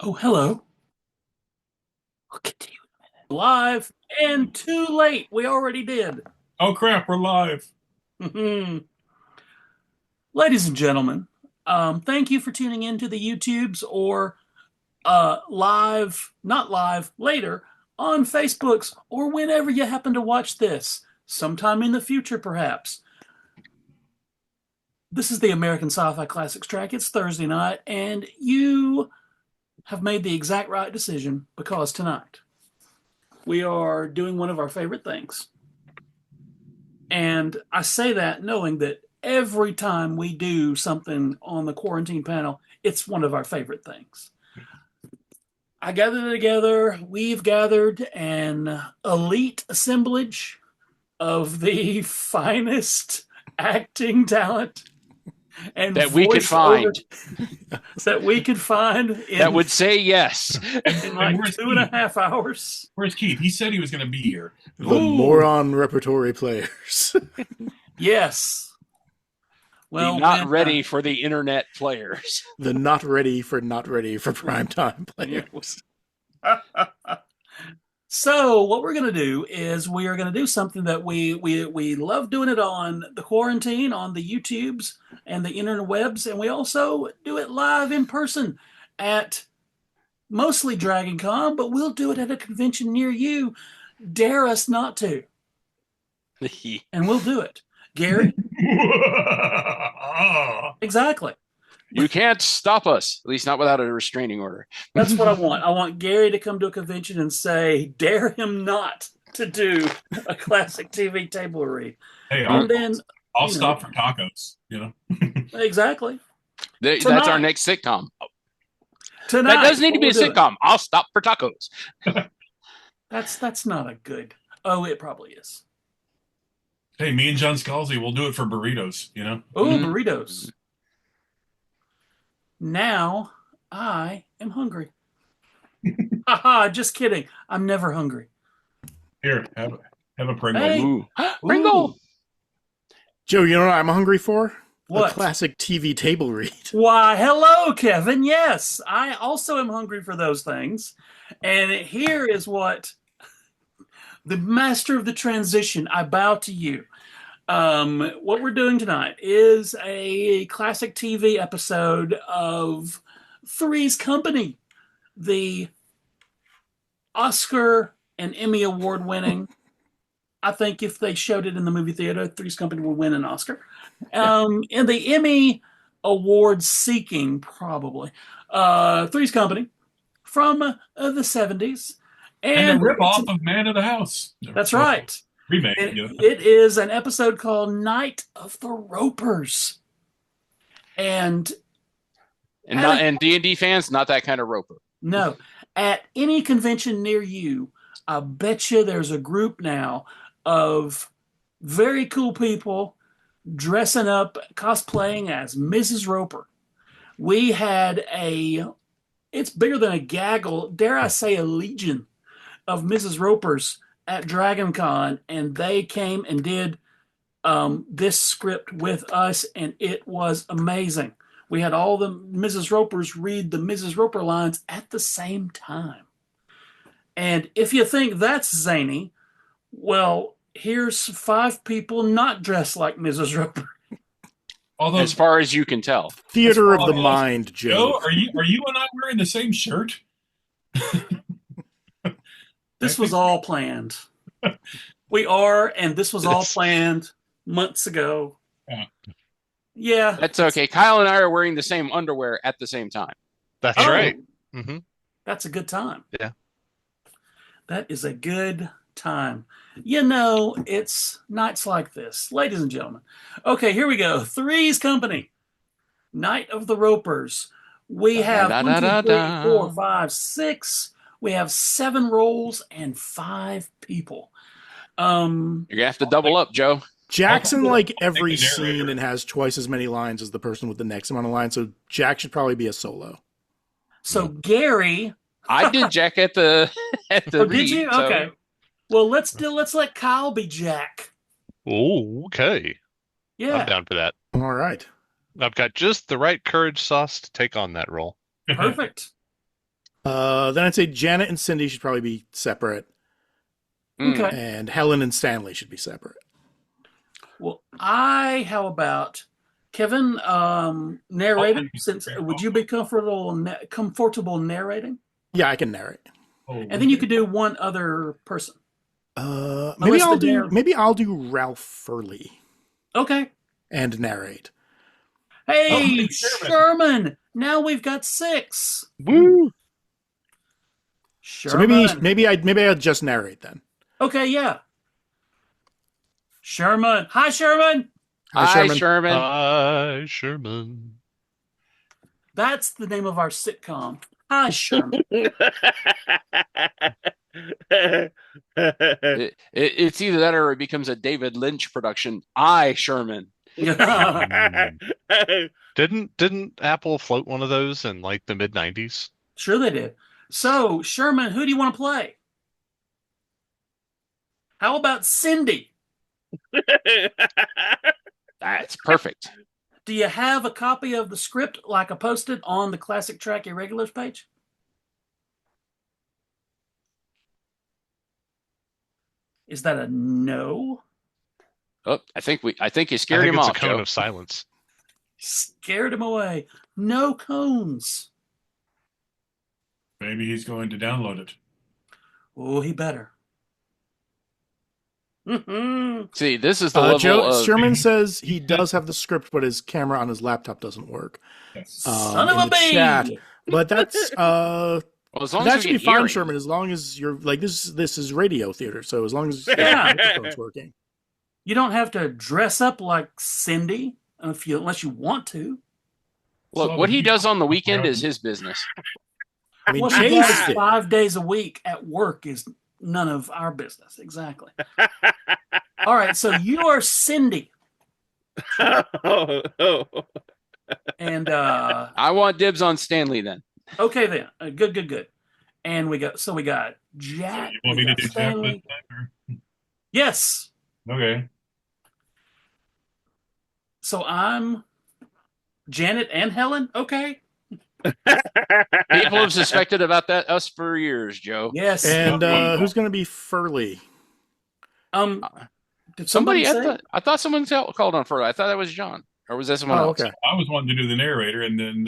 Oh, hello. We'll continue live and too late. We already did. Oh crap, we're live. Ladies and gentlemen, thank you for tuning into the YouTubes or live, not live, later on Facebooks or whenever you happen to watch this, sometime in the future, perhaps. This is the American Sci-Fi Classics track. It's Thursday night, and you have made the exact right decision because tonight we are doing one of our favorite things. And I say that knowing that every time we do something on the quarantine panel, it's one of our favorite things. I gathered together, we've gathered an elite assemblage of the finest acting talent and that we could voiceover find that we could find that in, would say yes. in like Where's two and a Keith? half hours. Where's Keith? He said he was going to be here. The Ooh. moron repertory players. Yes. Well, the not ready for the internet players. The not ready for primetime players. So what we're going to do is we are going to do something that we love doing it on the quarantine, on the YouTubes and the interwebs, and we also do it live in person at mostly Dragon Con, but we'll do it at a convention near you. Dare us not to. And we'll do it. Gary? Exactly. You can't stop us, at least not without a restraining order. That's what I want. I want Gary to come to a convention and say, dare him not to do a classic TV table read. Hey, I'll stop for tacos, Exactly. That's our next sitcom. Tonight, that does need to be a sitcom. I'll stop for tacos. That's not a good. Oh, it probably is. Hey, me and John Scalzi, we'll do it for burritos, Oh, burritos. Now I am hungry. Haha, just kidding. I'm never hungry. Here, have a Pringle. Hey. Ooh. Pringle. Joe, you know what I'm hungry for? What? A classic TV table read. Why, hello, Kevin. Yes, I also am hungry for those things. And here is what the master of the transition, I bow to you. What we're doing tonight is a classic TV episode of Three's Company, the Oscar and Emmy Award winning. I think if they showed it in the movie theater, Three's Company would win an Oscar. And the Emmy Award seeking, probably, Three's Company from the 70s. And a rip-off of Man of the House. That's right. Remake. It is an episode called Night of the Ropers. And D&D fans, not that kind of roper. No. At any convention near you, I bet you there's a group now of very cool people dressing up, cosplaying as Mrs. Roper. We had it's bigger than a gaggle, dare I say a legion of Mrs. Ropers at Dragon Con, and they came and did this script with us, and it was amazing. We had all the Mrs. Ropers read the Mrs. Roper lines at the same time. And if you think that's zany, well, here's 5 people not dressed like Mrs. Roper. Although, as far as you can tell. Theater of the mind, Joe. Are you and I wearing the same shirt? This was all planned. We are, and this was all planned months ago. Yeah. That's okay. Kyle and I are wearing the same underwear at the same time. That's right. Mm-hmm. That's a good time. Yeah. That is a good time. It's nights like this, ladies and gentlemen. Okay, here we go. Three's Company. Night of the Ropers. We have 1, 2, 3, 4, 5, 6. We have 7 roles and 5 people. You're going to have to double up, Joe. Jackson like every scene and has twice as many lines as the person with the next amount of lines, so Jack should probably be a solo. So Gary, I did Jack at the read, did you? so. Okay. Well, let's let Kyle be Jack. Oh, okay. Yeah. I'm down for that. All right. I've got just the right courage sauce to take on that role. Perfect. Then I'd say Janet and Cindy should probably be separate. Okay. And Helen and Stanley should be separate. Well, how about Kevin narrating? Would you be comfortable narrating? Yeah, I can narrate. And then you could do one other person. Maybe I'll do Ralph Furley. Okay. And narrate. Hey, Sherman! Now we've got 6. Woo! Sherman. So maybe I'll just narrate then. Okay, yeah. Sherman. Hi, Sherman. Hi, Sherman. Hi, Sherman. That's the name of our sitcom. Hi, Sherman. It's either that or it becomes a David Lynch production. Sherman. Didn't Apple float one of those in like the mid 90s? Sure they did. So, Sherman, who do you want to play? How about Cindy? That's perfect. Do you have a copy of the script like I posted on the Classic Track Irregulars page? Is that a no? Oh, I think you scared him off. It's a cone Joe. of silence. Scared him away. No cones. Maybe he's going to download it. Oh, he better. See, this is the level of... Sherman says he does have the script, but his camera on his laptop doesn't work. Son of a bee! Chat. But that's well, as long that as should be fine, Sherman. As long as you're like this is radio theater, so as long as the microphone's working, you don't have to dress up like Cindy unless you want to. Look, what he does on the weekend is his business. I mean, What he does 5 days a week at work is none of our business. Exactly. All right, so you are Cindy. And I want dibs on Stanley then. Okay then. Good. And we got Jack. So you want me to do Stanley. Jack this time? Yes. Okay. So I'm Janet and Helen. Okay. People have suspected about us for years, Joe. Yes. And who's going to be Furley? Did somebody say? I thought someone called on Furley. I thought that was John, or was that someone else? Okay. I was wanting to do the narrator, and then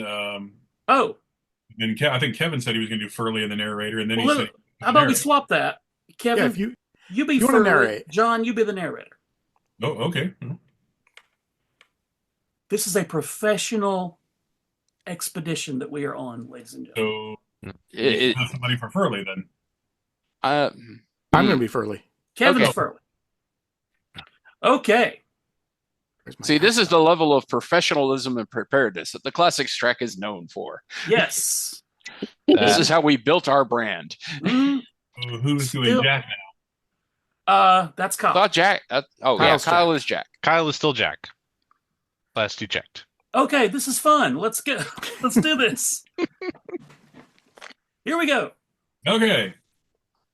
then I think Kevin said he was going to do Furley and the narrator, and then he said, "How about we swap that, Kevin? Yeah, you be Furley, narrate. John, you be the narrator." Oh, okay. This is a professional expedition that we are on, ladies and gentlemen. So, somebody for Furley then. I'm going to be Furley. Kevin's Furley. Okay. See, this is the level of professionalism and preparedness that the Classics track is known for. Yes. This is how we built our brand. Mm-hmm. Who's doing Jack now? That's Kyle. I thought Jack. Kyle is Jack. Kyle is still Jack. Last you checked. Okay, this is fun. Let's do this. Here we go. Okay.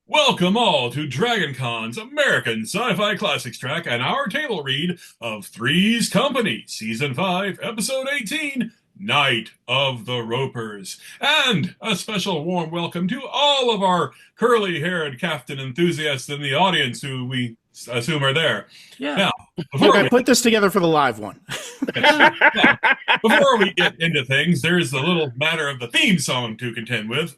Welcome all to DragonCon's American Sci-Fi Classics track and our table read of Three's Company, Season 5, Episode 18, Night of the Ropers. And a special warm welcome to all of our curly-haired captain enthusiasts in the audience who we assume are there. Yeah. Now, I put this together for the live one. Now, before we get into things, there's a little matter of the theme song to contend with.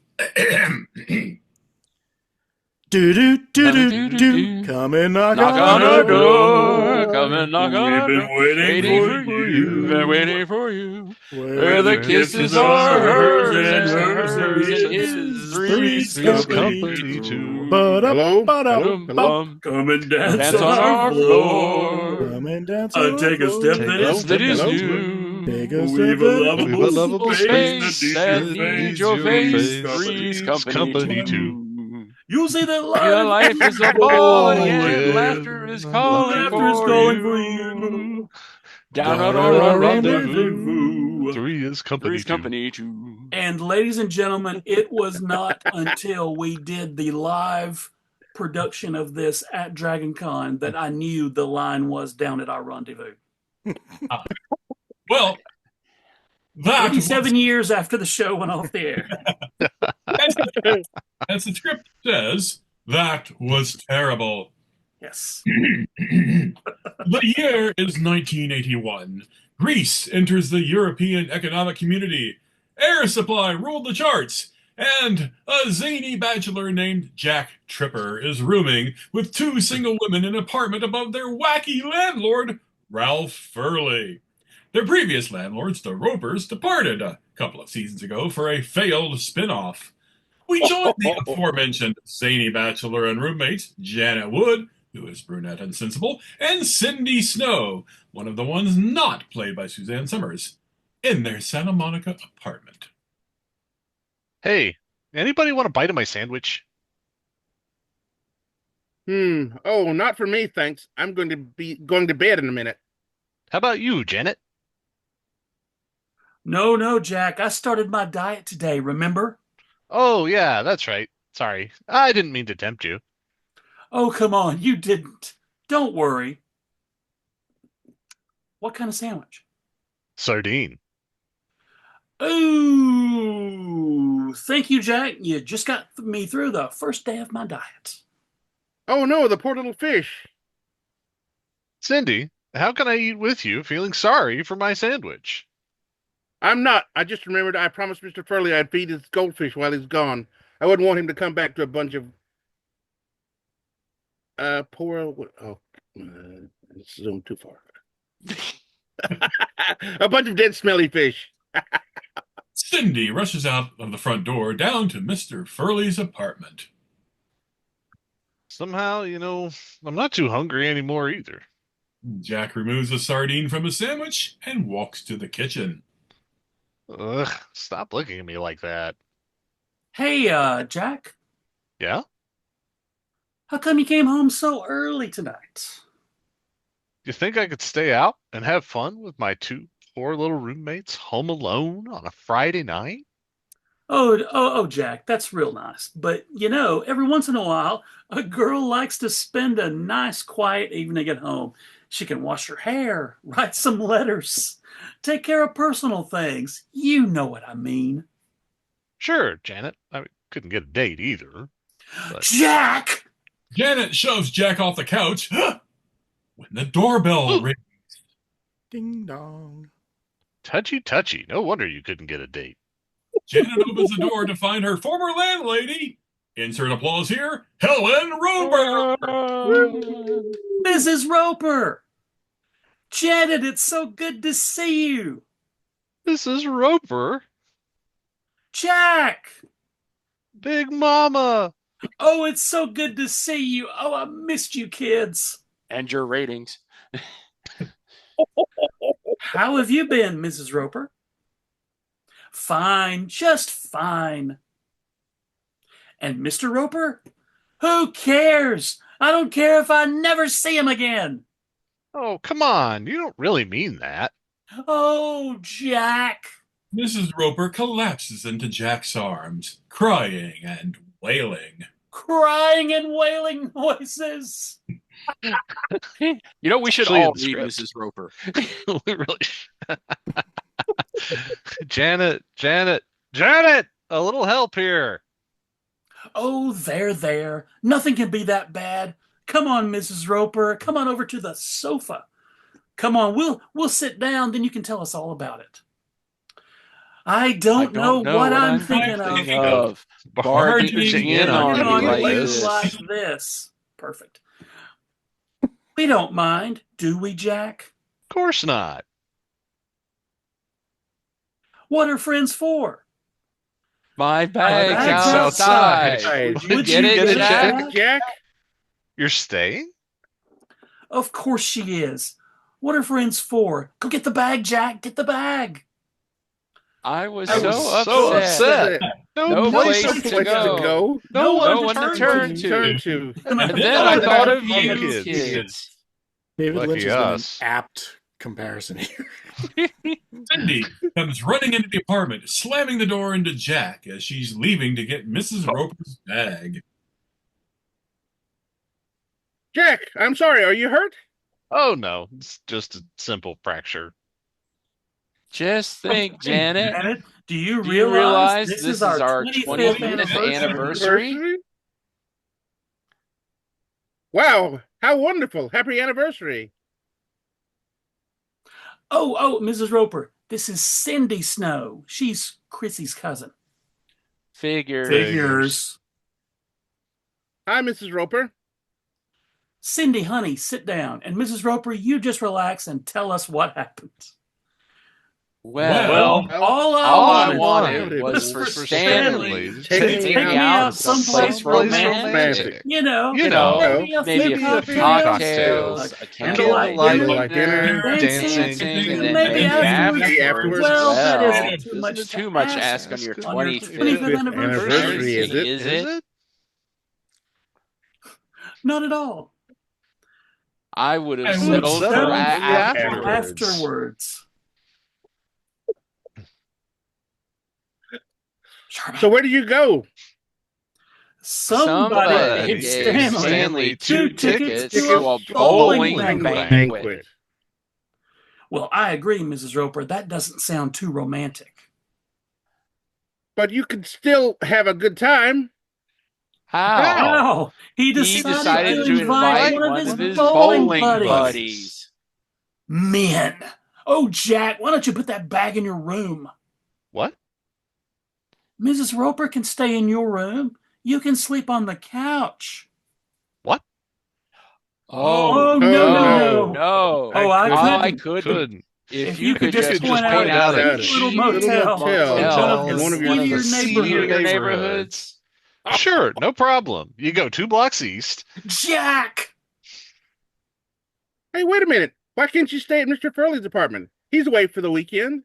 Do do do do do. Come and knock on our door. door. Come and knock on our door. We've been waiting for you. Been waiting for you. Where the kisses are hers and hers is Three's Company too. Hello? Come and dance on our floor. Come and dance Take a step that is new. Take a We've step a lovable Space space that that needs needs your your face. face. Three's Company Company too. too. You see that Your life is a ball, and yeah. laughter is calling for you. Down at our our rendezvous. rendezvous. Three is company. Three's too. Company too. And ladies and gentlemen, it was not until we did the live production of this at DragonCon that I knew the line was down at our rendezvous. Well, that 37 years after the show went off the air. and As the script says, that was terrible. Yes. The year is 1981. Greece enters the European Economic Community. Air supply ruled the charts. And a zany bachelor named Jack Tripper is rooming with two single women in an apartment above their wacky landlord, Ralph Furley. Their previous landlords, the Ropers, departed a couple of seasons ago for a failed spin-off. We joined the aforementioned zany bachelor and roommates, Janet Wood, who is brunette and sensible, and Cindy Snow, one of the ones not played by Suzanne Summers, in their Santa Monica apartment. Hey, anybody want a bite of my sandwich? Oh, not for me, thanks. I'm going to be going to bed in a minute. How about you, Janet? No, Jack. I started my diet today, remember? Oh, yeah, that's right. Sorry, I didn't mean to tempt you. Oh, come on. You didn't. Don't worry. What kind of sandwich? Sardine. Ooh, thank you, Jack. You just got me through the first day of my diet. Oh no, the poor little fish. Cindy, how can I eat with you feeling sorry for my sandwich? I'm not. I just remembered I promised Mr. Furley I'd feed his goldfish while he's gone. I wouldn't want him to come back to a bunch of poor. It's zoomed too far. A bunch of dead, smelly fish. Cindy rushes out of the front door down to Mr. Furley's apartment. Somehow, I'm not too hungry anymore either. Jack removes a sardine from his sandwich and walks to the kitchen. Ugh, stop looking at me like that. Hey, Jack. Yeah? How come you came home so early tonight? You think I could stay out and have fun with my two poor little roommates home alone on a Friday night? Oh, Jack, that's real nice. But, every once in a while, a girl likes to spend a nice, quiet evening at home. She can wash her hair, write some letters, take care of personal things. You know what I mean. Sure, Janet. I couldn't get a date either. But... Jack! Janet shoves Jack off the couch when the doorbell rings. Ding dong. Touchy. No wonder you couldn't get a date. Janet opens the door to find her former landlady. Insert applause here. Helen Roper. Mrs. Roper! Janet, it's so good to see you. Mrs. Roper. Jack! Big Mama. Oh, it's so good to see you. Oh, I missed you, kids. And your ratings. How have you been, Mrs. Roper? Fine, just fine. And Mr. Roper? Who cares? I don't care if I never see him again. Oh, come on. You don't really mean that. Oh, Jack. Mrs. Roper collapses into Jack's arms, crying and wailing. Crying and wailing voices. We should Actually, all in the read script. Mrs. Roper. We really Janet, a little help here. Oh, there. Nothing can be that bad. Come on, Mrs. Roper. Come on over to the sofa. Come on, we'll sit down, then you can tell us all about it. I don't know what I'm thinking of. Barging in on you me like this. Perfect. We don't mind, do we, Jack? Of course not. What are friends for? My bag's bag's outside. outside. Would you Would get you it, get it, Jack? Jack? You're staying? Of course she is. What are friends for? Go get the bag, Jack. Get the bag. I was I so was so upset. No place place to go. No one one to turn Turn to. to. And then I thought of you, kids. kids. David Lucky Lynch has been us. an apt comparison here. Cindy comes running into the apartment, slamming the door into Jack as she's leaving to get Mrs. Roper's bag. Jack, I'm sorry. Are you hurt? Oh no, it's just a simple fracture. Just think, Janet. Janet, do you Do you realize realize this is our 25th 25th anniversary? anniversary? Wow, how wonderful. Happy anniversary. Oh, Mrs. Roper, this is Cindy Snow. She's Chrissy's cousin. Figures. Hi, Mrs. Roper. Cindy, honey, sit down. And Mrs. Roper, you just relax and tell us what happened. Well, all I I wanted was for Stanley to take me out someplace romantic. You know, maybe a few cocktails, a candlelight dinner, dancing, and maybe afterwards. Well, that isn't too much to ask on your 25th anniversary, is it? Not at all. I would have settled for afterwards. So where do you go? Somebody gave Stanley 2 tickets to a bowling banquet. Well, I agree, Mrs. Roper. That doesn't sound too romantic. But you can still have a good time. How? He decided to invite one of his bowling buddies. Men. Oh, Jack, why don't you put that bag in your room? What? Mrs. Roper can stay in your room. You can sleep on the couch. What? Oh, no. Oh, I couldn't. If you could just point out a little motel in one of your neighborhoods. Sure, no problem. You go 2 blocks east. Jack! Hey, wait a minute. Why can't you stay at Mr. Furley's apartment? He's away for the weekend.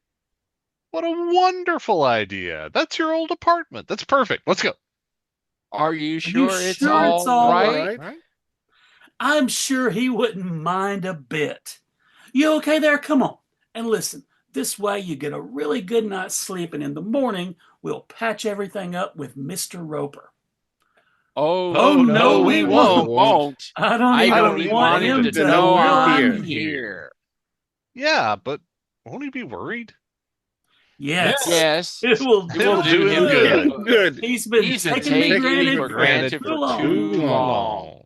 What a wonderful idea. That's your old apartment. That's perfect. Let's go. Are you sure it's all right? I'm sure he wouldn't mind a bit. You okay there? Come on. And listen, this way you get a really good night's sleep, and in the morning, we'll patch everything up with Mr. Roper. Oh no, we won't. I don't even want him to know I'm here. Yeah, but won't he be worried? Yes. It will do him good. He's been taking me for granted for too long.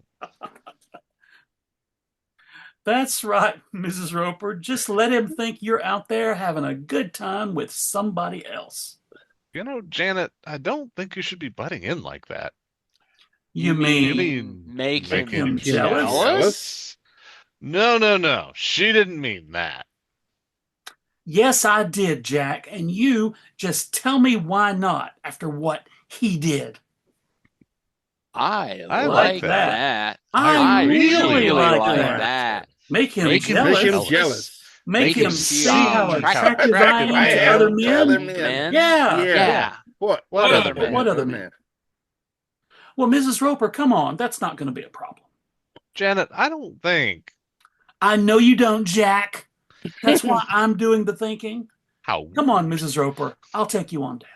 That's right, Mrs. Roper. Just let him think you're out there having a good time with somebody else. You know, Janet, I don't think you should be butting in like that. You mean make him jealous? No. She didn't mean that. Yes, I did, Jack. And you just tell me why not after what he did. I like that. I really like that. Make him jealous. Make him see how attractive I am to other men. Yeah. What other men? Well, Mrs. Roper, come on. That's not going to be a problem. Janet, I don't think. I know you don't, Jack. That's why I'm doing the thinking. How? Come on, Mrs. Roper. I'll take you on down.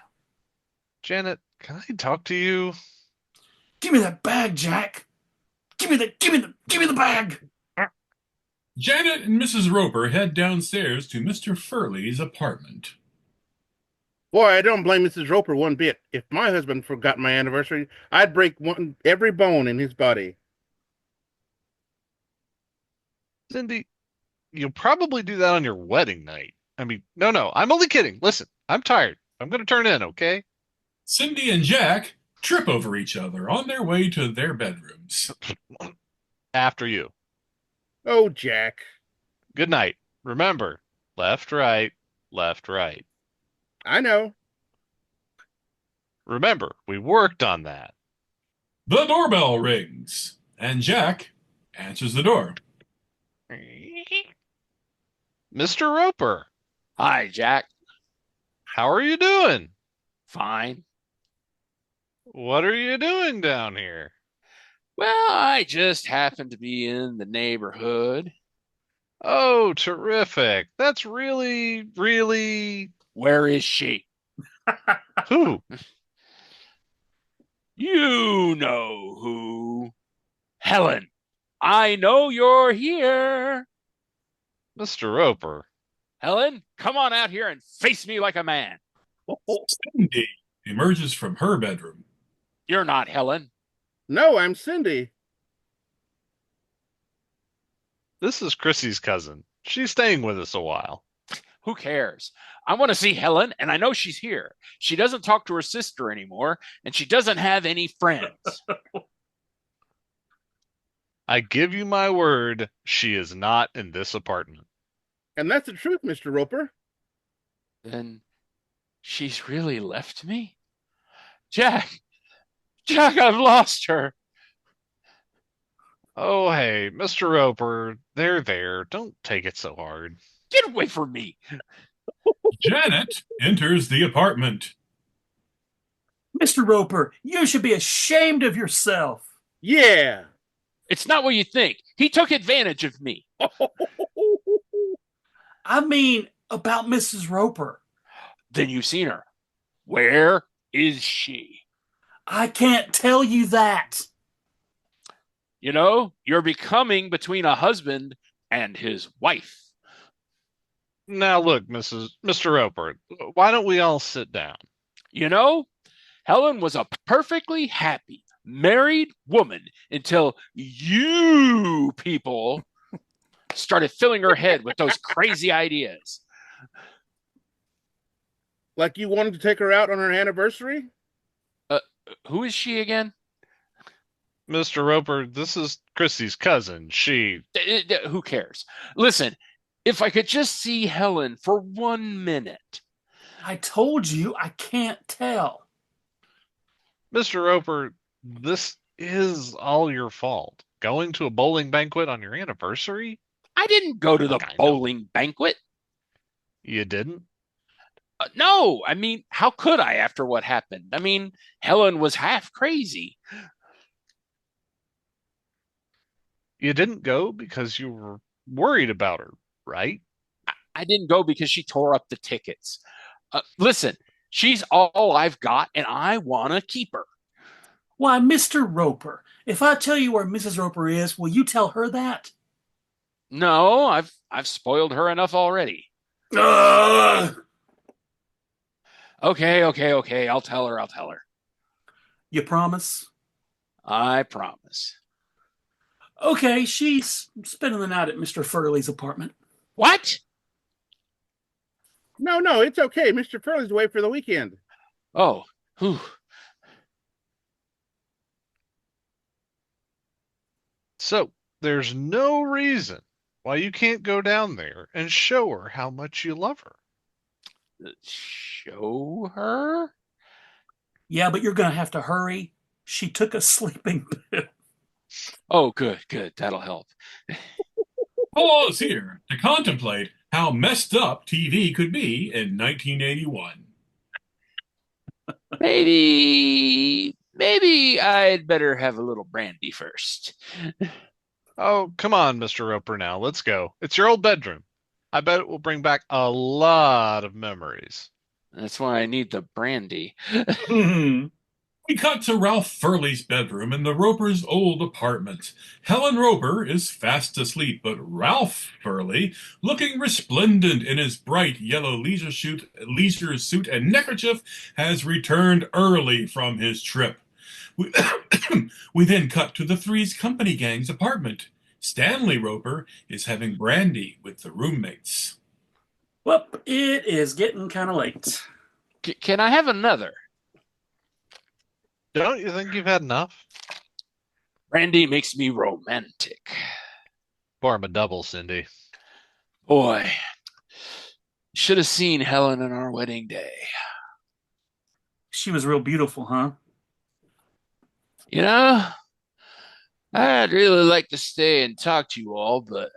Janet, can I talk to you? Give me that bag, Jack. Give me the bag. Janet and Mrs. Roper head downstairs to Mr. Furley's apartment. Boy, I don't blame Mrs. Roper one bit. If my husband forgot my anniversary, I'd break every bone in his body. Cindy, you'll probably do that on your wedding night. I mean, no, I'm only kidding. Listen, I'm tired. I'm going to turn in, okay? Cindy and Jack trip over each other on their way to their bedrooms. After you. Oh, Jack. Good night. Remember, left, right, left, right. I know. Remember, we worked on that. The doorbell rings, and Jack answers the door. Mr. Roper. Hi, Jack. How are you doing? Fine. What are you doing down here? Well, I just happen to be in the neighborhood. Oh, terrific. That's really... Where is she? Who? You know who. Helen, I know you're here. Mr. Roper, Helen, come on out here and face me like a man. Cindy emerges from her bedroom. You're not Helen. No, I'm Cindy. This is Chrissy's cousin. She's staying with us a while. Who cares? I want to see Helen, and I know she's here. She doesn't talk to her sister anymore, and she doesn't have any friends. I give you my word, she is not in this apartment. And that's the truth, Mr. Roper. Then she's really left me? Jack, I've lost her. Oh, hey, Mr. Roper, there. Don't take it so hard. Get away from me. Janet enters the apartment. Mr. Roper, you should be ashamed of yourself. Yeah. It's not what you think. He took advantage of me. I mean, about Mrs. Roper. Then you've seen her. Where is she? I can't tell you that. You know, you're becoming between a husband and his wife. Now look, Mr. Roper, why don't we all sit down? You know, Helen was a perfectly happy married woman until you people started filling her head with those crazy ideas. Like you wanted to take her out on her anniversary? Who is she again? Mr. Roper, this is Chrissy's cousin. Who cares? Listen, if I could just see Helen for 1 minute. I told you I can't tell. Mr. Roper, this is all your fault. Going to a bowling banquet on your anniversary? I didn't go to the bowling banquet. You didn't? No, I mean, how could I after what happened? I mean, Helen was half crazy. You didn't go because you were worried about her, right? I didn't go because she tore up the tickets. Listen, she's all I've got, and I want to keep her. Why, Mr. Roper, if I tell you where Mrs. Roper is, will you tell her that? No, I've spoiled her enough already. Okay. I'll tell her. You promise? I promise. Okay, she's spending the night at Mr. Furley's apartment. What? No, it's okay. Mr. Furley's away for the weekend. Oh, whew. So, there's no reason why you can't go down there and show her how much you love her. Show her? Yeah, but you're going to have to hurry. She took a sleeping pill. Oh, good. That'll help. Pause here to contemplate how messed up TV could be in 1981. Maybe I'd better have a little brandy first. Oh, come on, Mr. Roper, now. Let's go. It's your old bedroom. I bet it will bring back a lot of memories. That's why I need the brandy. We cut to Ralph Furley's bedroom in the Ropers' old apartment. Helen Roper is fast asleep, but Ralph Furley, looking resplendent in his bright yellow leisure suit and neckerchief, has returned early from his trip. We then cut to the Three's Company Gang's apartment. Stanley Roper is having brandy with the roommates. Well, it is getting kind of late. Can I have another? Don't you think you've had enough? Brandy makes me romantic. Pour him a double, Cindy. Boy, should have seen Helen on our wedding day. She was real beautiful, huh? You know, I'd really like to stay and talk to you all, but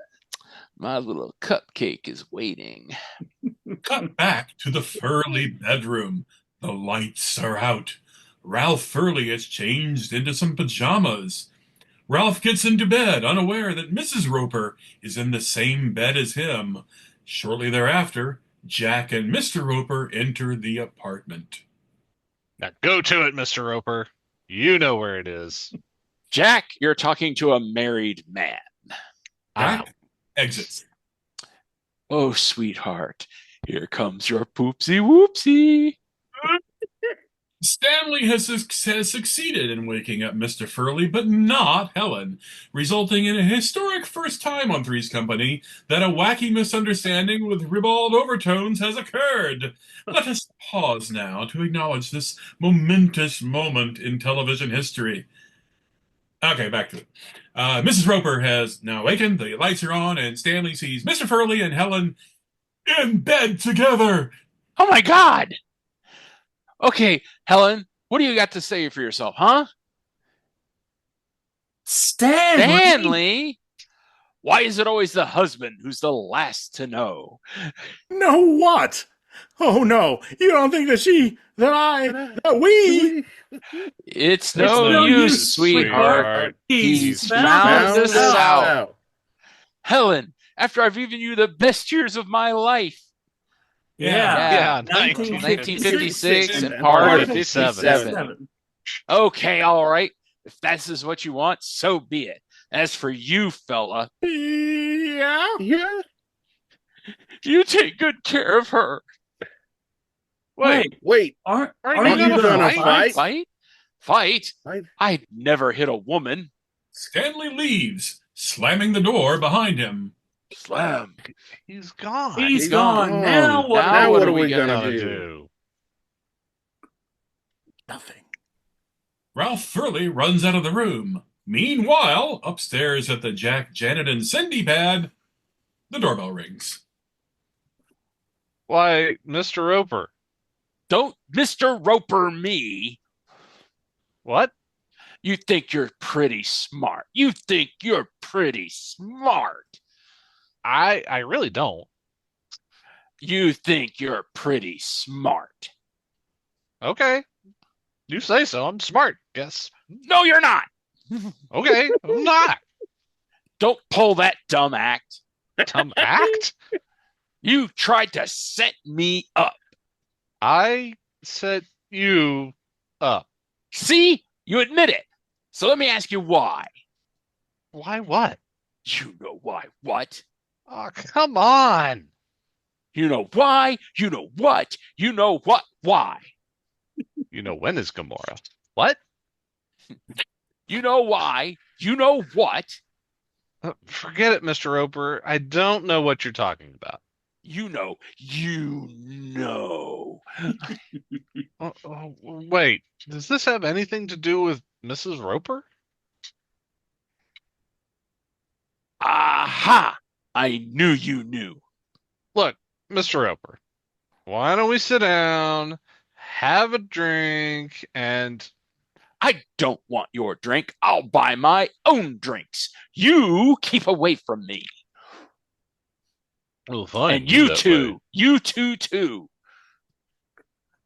my little cupcake is waiting. Cut back to the Furley bedroom. The lights are out. Ralph Furley has changed into some pajamas. Ralph gets into bed, unaware that Mrs. Roper is in the same bed as him. Shortly thereafter, Jack and Mr. Roper enter the apartment. Now go to it, Mr. Roper. You know where it is. Jack, you're talking to a married man. Jack exits. Oh, sweetheart, here comes your poopsie whoopsie. Stanley has succeeded in waking up Mr. Furley, but not Helen, resulting in a historic first time on Three's Company that a wacky misunderstanding with ribald overtones has occurred. Let us pause now to acknowledge this momentous moment in television history. Okay, back to it. Mrs. Roper has now awakened, the lights are on, and Stanley sees Mr. Furley and Helen in bed together. Oh my God! Okay, Helen, what do you got to say for yourself, huh? Stanley? Why is it always the husband who's the last to know? No, what? Oh no, you don't think that we? It's no use, sweetheart. He's found us out. Helen, after I've given you the best years of my life. Yeah. 1956 and part of 57. Okay, all right. If this is what you want, so be it. As for you, fella. Yeah? You take good care of her. Wait. Aren't you you gonna fight? Fight? I'd never hit a woman. Stanley leaves, slamming the door behind him. Slam. He's gone. He's gone. Now what Now are we we gonna do? Nothing. Ralph Furley runs out of the room. Meanwhile, upstairs at the Jack, Janet, and Cindy pad, the doorbell rings. Why, Mr. Roper. Don't Mr. Roper me. What? You think you're pretty smart. I really don't. You think you're pretty smart. Okay. You say so. I'm smart, guess. No, you're not. Okay, I'm not. Don't pull that dumb act. Dumb act? You tried to set me up. I set you up. See? You admit it. So let me ask you why. Why what? You know why what? Oh, come on. You know why? You know what? You know what? Why? You know when is Gamora? What? You know why? You know what? Forget it, Mr. Roper. I don't know what you're talking about. You know. Wait, does this have anything to do with Mrs. Roper? Aha! I knew you knew. Look, Mr. Roper, why don't we sit down, have a drink, and... I don't want your drink. I'll buy my own drinks. You keep away from me. Well, fine. And you two too.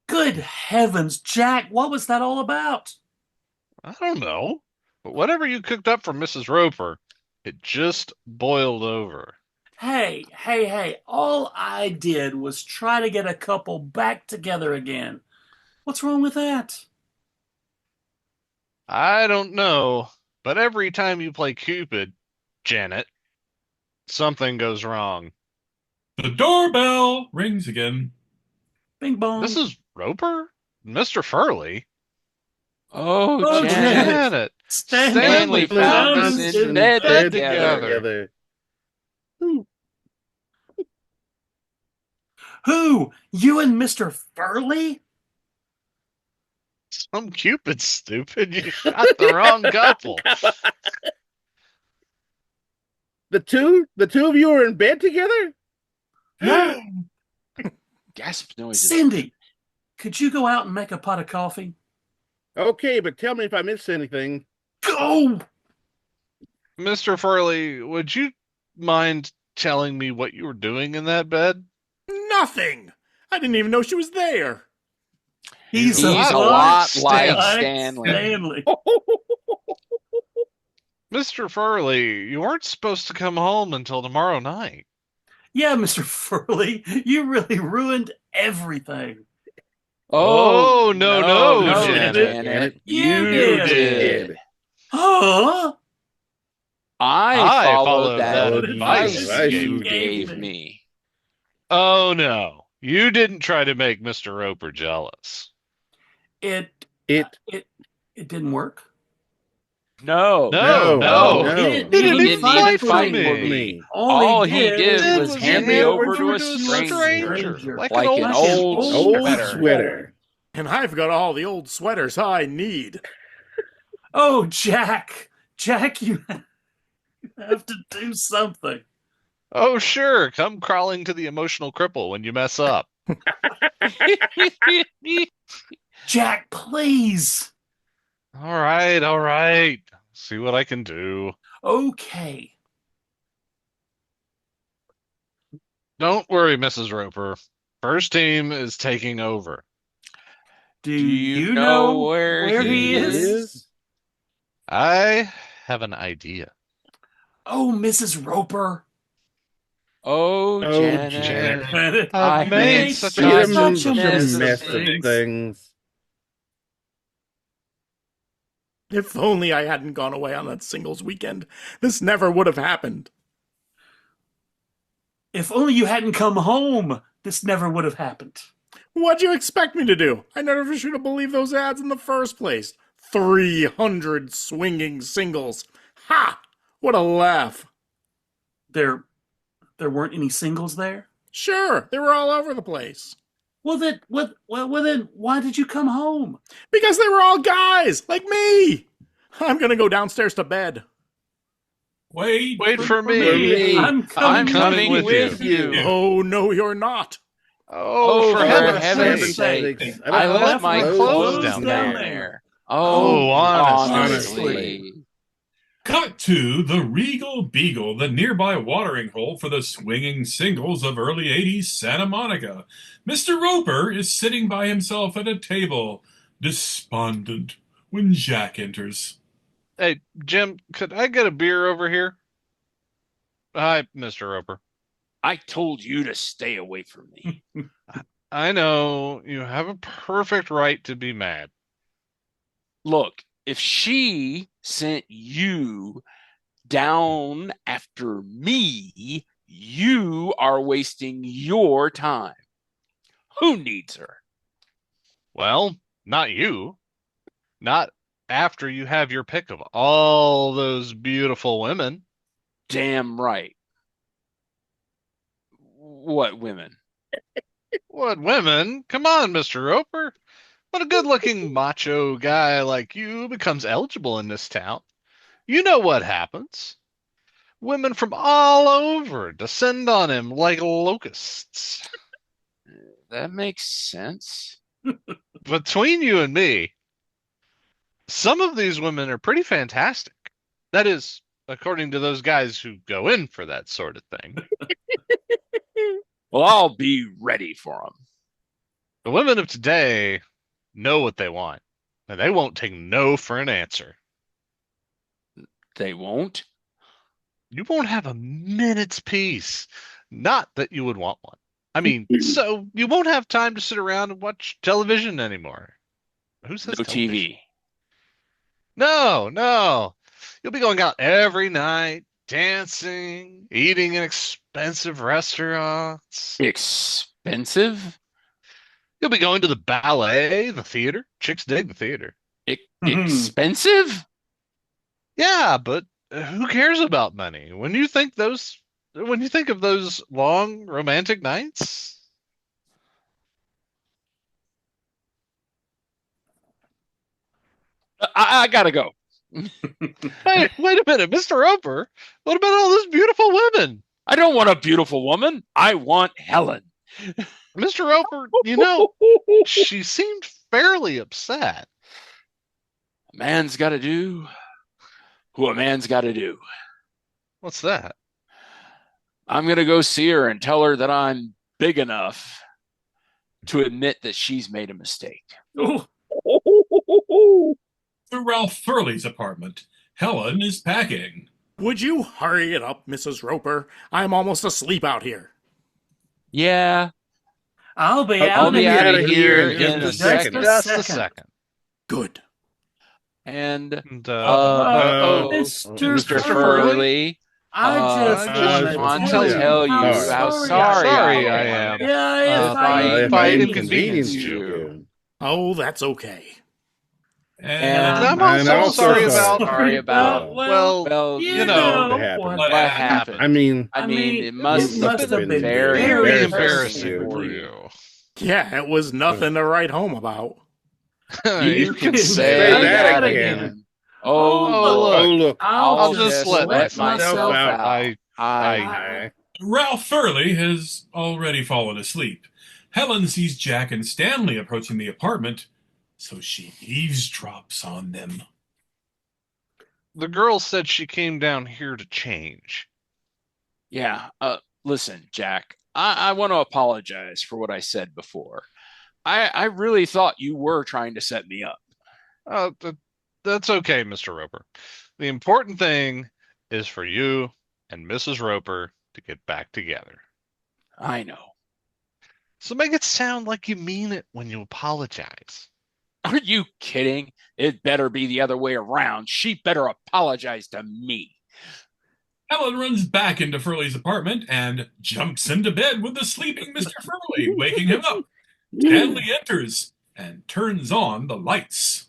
Good heavens, Jack, what was that all about? I don't know. But whatever you cooked up for Mrs. Roper, it just boiled over. Hey, all I did was try to get a couple back together again. What's wrong with that? I don't know, but every time you play Cupid, Janet, something goes wrong. The doorbell rings again. Bing bong. Mrs. Roper? Mr. Furley? Oh, Janet. Stanley found us in bed together. Who? You and Mr. Furley? Some Cupid, stupid. You shot the wrong couple. The two of you are in bed together? Gasp noises. Cindy, could you go out and make a pot of coffee? Okay, but tell me if I missed anything. Go! Mr. Furley, would you mind telling me what you were doing in that bed? Nothing. I didn't even know she was there. He's a lot like Stanley. Mr. Furley, you weren't supposed to come home until tomorrow night. Yeah, Mr. Furley, you really ruined everything. Oh, no, Janet. You did. Huh? I followed that advice advice you gave me. Oh no, you didn't try to make Mr. Roper jealous. It It it it didn't work. No, No, no, no. he He didn't didn't even for fight me. for me. All He did Did was was hand me over to a stranger, like like an old old sweater. sweater. And I've got all the old sweaters I need. Oh, Jack, you have to do something. Oh sure, come crawling to the emotional cripple when you mess up. Jack, please. All right, all right. See what I can do. Okay. Don't worry, Mrs. Roper. First team is taking over. Do Do you you know know where where he he is? I have an idea. Oh, Mrs. Roper. Oh, Oh, Janet, Janet. I I've made made such Made such a mess of mess of things. things. If only I hadn't gone away on that singles weekend, this never would have happened. If only you hadn't come home, this never would have happened. What'd you expect me to do? I never should have believed those ads in the first place. 300 swinging singles. Ha! What a laugh. There weren't any singles there? Sure, they were all over the place. Well, then why did you come home? Because they were all guys, like me. I'm gonna go downstairs to bed. Wait for me. I'm I'm coming coming with with you. Oh, no, you're not. Oh, for heaven's heaven's sake. sake. I left my clothes down there. Oh, honestly. Cut to the Regal Beagle, the nearby watering hole for the swinging singles of early 80s Santa Monica. Mr. Roper is sitting by himself at a table, despondent, when Jack enters. Hey, Jim, could I get a beer over here? Hi, Mr. Roper. I told you to stay away from me. I know you have a perfect right to be mad. Look, if she sent you down after me, you are wasting your time. Who needs her? Well, not you. Not after you have your pick of all those beautiful women. Damn right. What women? What women? Come on, Mr. Roper. When a good-looking macho guy like you becomes eligible in this town, you know what happens. Women from all over descend on him like locusts. That makes sense. Between you and me, some of these women are pretty fantastic. That is, according to those guys who go in for that sort of thing. Well, I'll be ready for them. The women of today know what they want, and they won't take no for an answer. They won't? You won't have a minute's peace. Not that you would want one. I mean, so you won't have time to sit around and watch television anymore. Who says No television? TV. No. You'll be going out every night, dancing, eating in expensive restaurants. Expensive? You'll be going to the ballet, the theater. Chicks dig the theater. Expensive? Yeah, but who cares about money? When you think of those long romantic nights, I gotta go. hey, wait a minute, Mr. Roper. What about all those beautiful women? I don't want a beautiful woman. I want Helen. Mr. Roper, she seemed fairly upset. A man's got to do who a man's got to do. What's that? I'm going to go see her and tell her that I'm big enough to admit that she's made a mistake. Oh. To Ralph Furley's apartment, Helen is packing. Would you hurry it up, Mrs. Roper? I'm almost asleep out here. Yeah, I'll be I'll out be of out here. of here in in a a second. second. Just a second. Good. And And, Mr. Mr. Furley, I just want want to to tell you how sorry I am. Yeah, if I inconvenienced inconvenienced you. you. Oh, that's okay. And I'm And also also sorry about. sorry about. Well, you know, what happened. what happened. I mean, I mean, it must must have have been been very, very embarrassing embarrassing for for you. you. Yeah, it was nothing to write home about. You can say say that that again. again. Oh, look. Oh, look. I'll just let myself out. I Ralph Furley has already fallen asleep. Helen sees Jack and Stanley approaching the apartment, so she eavesdrops on them. The girl said she came down here to change. Yeah. Listen, Jack, I want to apologize for what I said before. I really thought you were trying to set me up. That's okay, Mr. Roper. The important thing is for you and Mrs. Roper to get back together. I know. So make it sound like you mean it when you apologize. Are you kidding? It better be the other way around. She better apologize to me. Helen runs back into Furley's apartment and jumps into bed with the sleeping Mr. Furley, waking him up. Stanley enters and turns on the lights.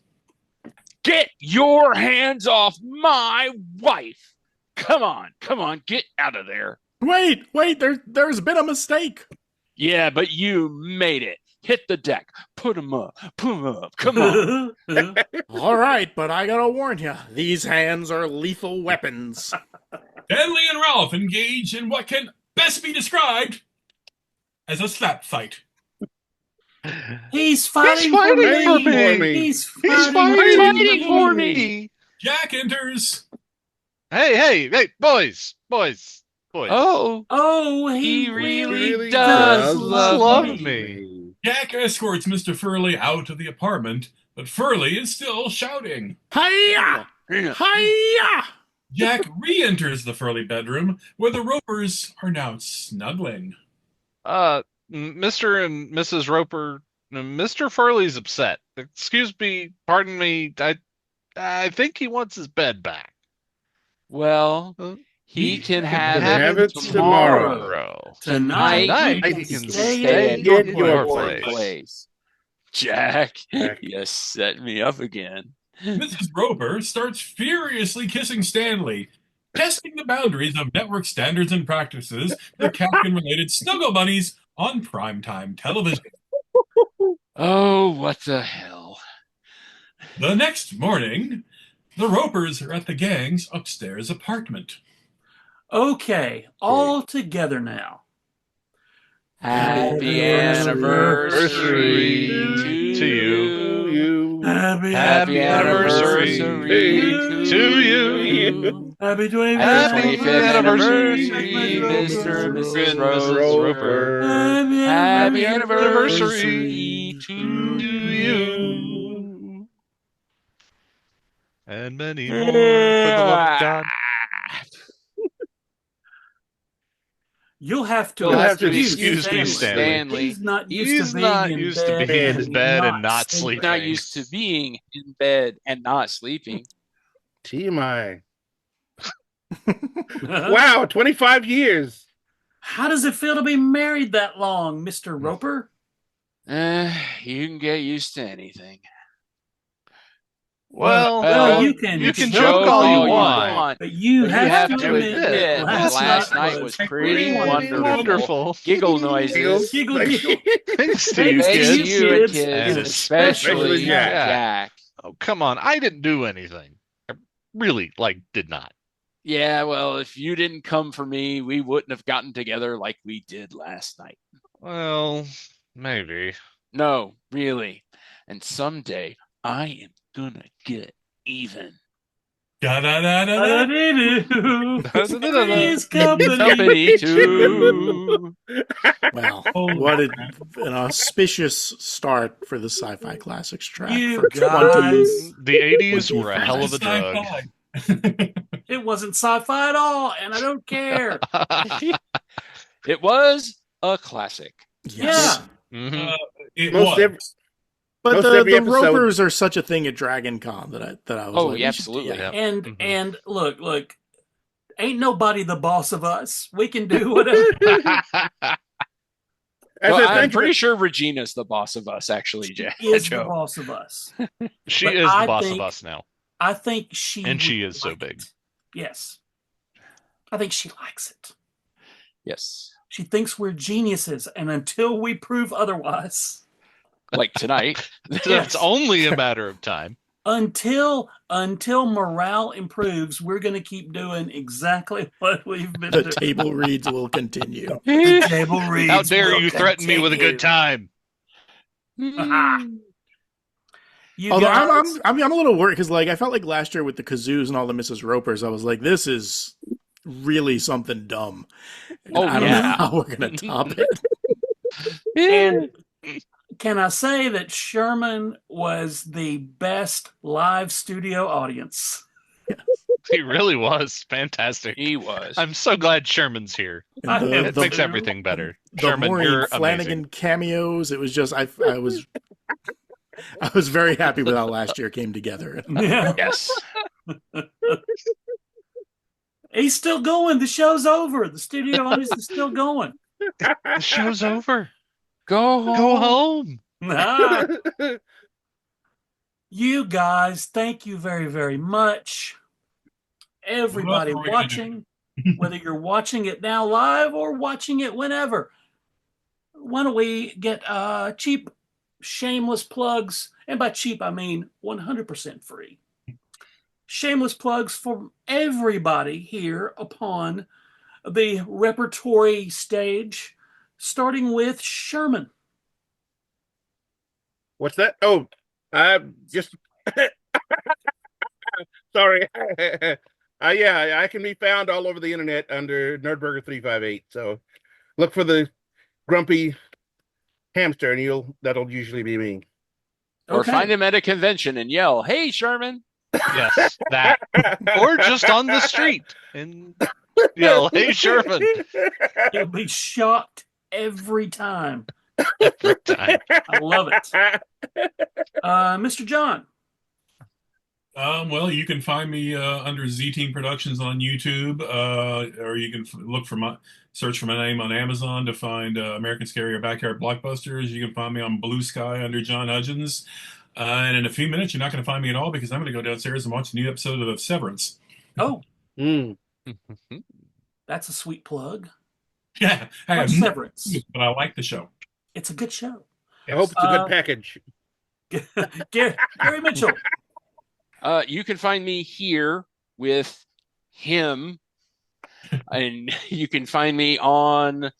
Get your hands off my wife. Come on, get out of there. Wait, there's been a mistake. Yeah, but you made it. Hit the deck. Put him up. Come on. All right, but I gotta warn you, these hands are lethal weapons. Stanley and Ralph engage in what can best be described as a slap fight. He's fighting for me. He's He's fighting for me. Jack enters. Hey, boys. Oh, he really does love me. me. Jack escorts Mr. Furley out of the apartment, but Furley is still shouting. Hiya! Hiya! Jack re-enters the Furley bedroom, where the Ropers are now snuggling. Mr. and Mrs. Roper, Mr. Furley's upset. Excuse me, pardon me. I think he wants his bed back. Well, he can have it tomorrow. Tonight he can stay at at your your place. Jack, Jack. you set me up again. Mrs. Roper starts furiously kissing Stanley, testing the boundaries of network standards and practices for Captain-related snuggle bunnies on primetime television. Oh, what the hell. The next morning, the Ropers are at the gang's upstairs apartment. Okay, all together now. Happy anniversary to you. Happy anniversary to you. Happy 25th Happy 25th anniversary, Mr. and Mrs. Roper. Happy anniversary to you. And many more, for the love of God. You'll have to excuse me, Stanley. He's not He's not used to being in bed and not sleeping. He's not used to being in bed and not sleeping. TMI. Wow, 25 years. How does it feel to be married that long, Mr. Roper? You can get used to anything. Well, you can joke all you want. But you have to admit that last night was pretty wonderful. Giggle noises. Giggle. Thanks to you, Thanks to kids. you and kids, And especially Jack. Oh, come on. I didn't do anything. I really, did not. Yeah, well, if you didn't come for me, we wouldn't have gotten together like we did last night. Well, maybe. No, really. And someday I am gonna get even. Three's Company too. Well, what an auspicious start for the Sci-Fi Classics track. You For guys. The 80s were a hell of a drug. It wasn't sci-fi at all, and I don't care. It was a classic. Yes. Yeah. Mhm. It Most was. every, But Most the every episode- Ropers are such a thing at Dragon Con that I was Oh, like, yeah, absolutely. Yeah. And Mhm. and look, Ain't nobody the boss of us. We can do whatever. I'm pretty sure Regina's the boss of us, actually, She is Joe. the boss of us. She But is the boss of us now. I think she And she would is so like big. it. Yes. I think she likes it. Yes. She thinks we're geniuses, and until we prove otherwise, like tonight, It's only a matter of time. until morale improves, we're going to keep doing exactly what we've been doing. The table reads will continue. The table reads. How dare will you threaten me with a good time? You Although guys, I'm a little worried because, like, I felt like last year with the kazoos and all the Mrs. Ropers, I was like, this is really something dumb. Oh, I don't yeah. know how we're gonna top it. and can I say that Sherman was the best live studio audience? He really was fantastic. He was. I'm so glad Sherman's here. And It makes everything better. The Sherman, Maureen you're Flanagan amazing. cameos. It was just I was very happy with how last year came together. Yeah. Yes. He's still going. The show's over. The studio audience is still going. The show's over. Go home. Go home. Ah. You guys, thank you very, very much. Everybody What else are we watching, whether you're watching it now live or watching it whenever, why don't we get cheap, shameless plugs? And by cheap, I mean 100% free. Shameless plugs for everybody here upon the repertory stage, starting with Sherman. What's that? Oh, just sorry. Yeah, I can be found all over the internet under Nerdburger358. So look for the grumpy hamster, and that'll usually be me. Or Okay. find him at a convention and yell, "Hey, Sherman!" Yes, that. Or just on the street and yell, "Hey, Sherman!" You'll be shocked every time. every time. I love it. Mr. John. Well, you can find me under Z Team Productions on YouTube, or you can search for my name on Amazon to find American Scary or Backyard Blockbusters. You can find me on Blue Sky under John Hudgens. And in a few minutes, you're not going to find me at all because I'm going to go downstairs and watch a new episode of Severance. Oh, Mm. that's a sweet plug. Yeah, I have Watch no Severance. clue, but I like the show. It's a good show. I hope it's a good package. Gary Mitchell. You can find me here with him, and you can find me on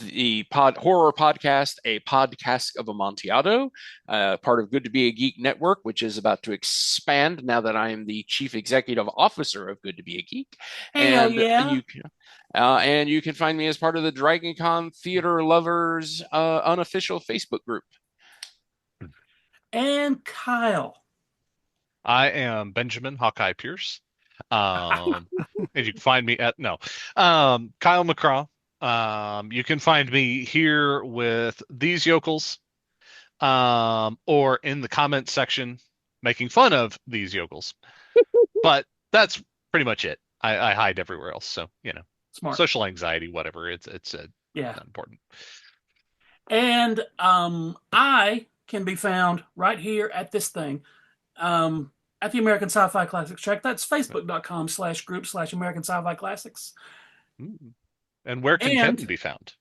the horror podcast, A Podcast of Amontillado, part of Good to Be a Geek Network, which is about to expand now that I am the chief executive officer of Good to Be a Geek. Hell And yeah. and you can find me as part of the Dragon Con Theater Lovers unofficial Facebook group. And Kyle. I am Benjamin Hawkeye Pierce. And you can find me at Kyle McCraw. You can find me here with these yokels, or in the comment section making fun of these yokels. But that's pretty much it. I hide everywhere else, so Smart. social anxiety, whatever. It's Yeah. not important. And I can be found right here at this thing. At the American Sci-Fi Classics track. That's facebook.com/group/American Sci-Fi Classics. And where can Kevin be found?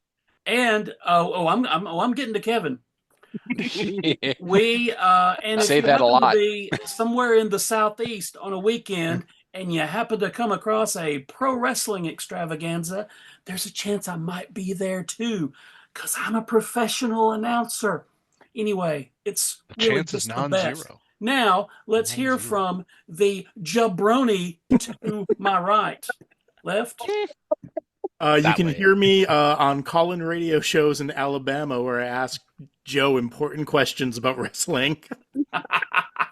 And I'm getting to Kevin. We and if Say you that a happen lot. to be somewhere in the Southeast on a weekend and you happen to come across a pro wrestling extravaganza, there's a chance I might be there too, because I'm a professional announcer. Anyway, it's The really chance is just the best. non-zero. Now, let's hear Non-zero. from the jabroni to my right. Left? You That can way. hear me on call-in radio shows in Alabama where I ask Joe important questions about wrestling.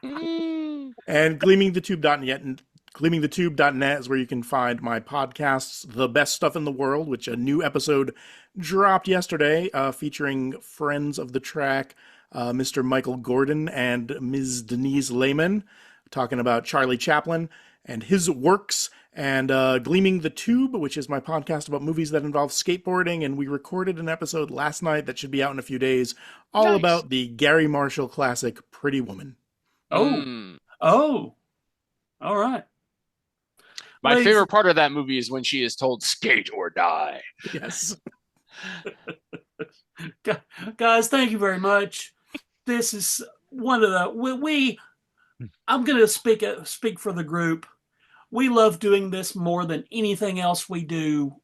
And gleamingthetube.net and gleamingthetube.net is where you can find my podcasts, The Best Stuff in the World, which a new episode dropped yesterday, featuring friends of the track, Mr. Michael Gordon and Ms. Denise Lehman, talking about Charlie Chaplin and his works, and Gleaming the Tube, which is my podcast about movies that involve skateboarding. And we recorded an episode last night that should be out in a few days, all Nice. about the Gary Marshall classic Pretty Woman. Oh, oh, all right. My Ladies- favorite part of that movie is when she is told skate or die. Yes. Guys, thank you very much. This is one of the I'm going to speak for the group. We love doing this more than anything else we do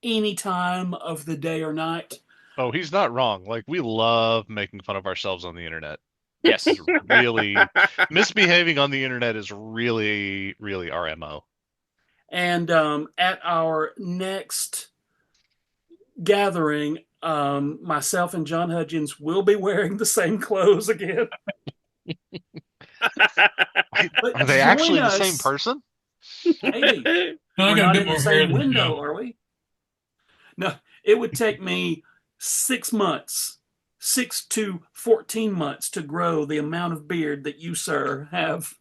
any time of the day or night. Oh, he's not wrong. Like, we love making fun of ourselves on the internet. Yes. It's really misbehaving on the internet is really, really our MO. And at our next gathering, myself and John Hudgens will be wearing the same clothes again. But Are they join actually the us. same person? Maybe. No, I We're got a not bit in more the hair same than window, Joe. are we? No, it would take me 6 months, 6 to 14 months to grow the amount of beard that you, sir, have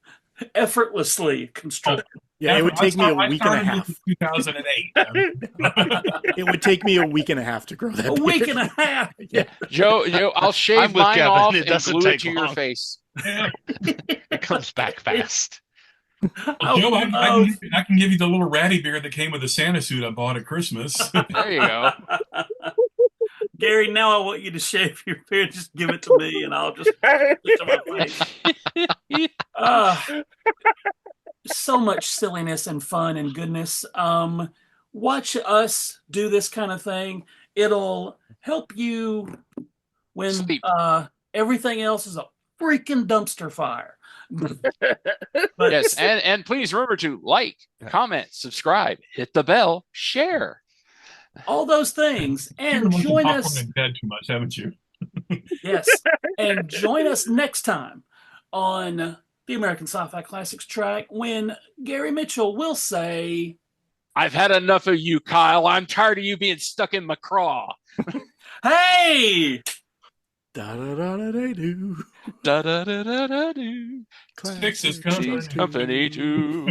effortlessly constructed. Yeah, it would take me a I week and a started half. this in 2008. It would take me a week and a half to grow that A beard. week and a half. Yeah. Joe, I'll shave I'm with mine Kevin. off It and doesn't glue it take to your long. face. It comes back fast. Joe, I can give you the little ratty beard that came with the Santa suit I bought at Christmas. There you go. Gary, now I want you to shave your beard. Just give it to me, and I'll just put it to my face. So much silliness and fun and goodness. Watch us do this kind of thing. It'll help you when Sleep. everything else is a freaking dumpster fire. But Yes, and please remember to like, comment, subscribe, hit the bell, share. all those things, You've and been watching join popcorn us. in bed too much, haven't you? Yes, and join us next time on the American Sci-Fi Classics track when Gary Mitchell will say, I've had enough of you, Kyle. I'm tired of you being stuck in McCraw. "Hey, Da da da da da do. Da da da da da do. Fix this Classic company. Company too.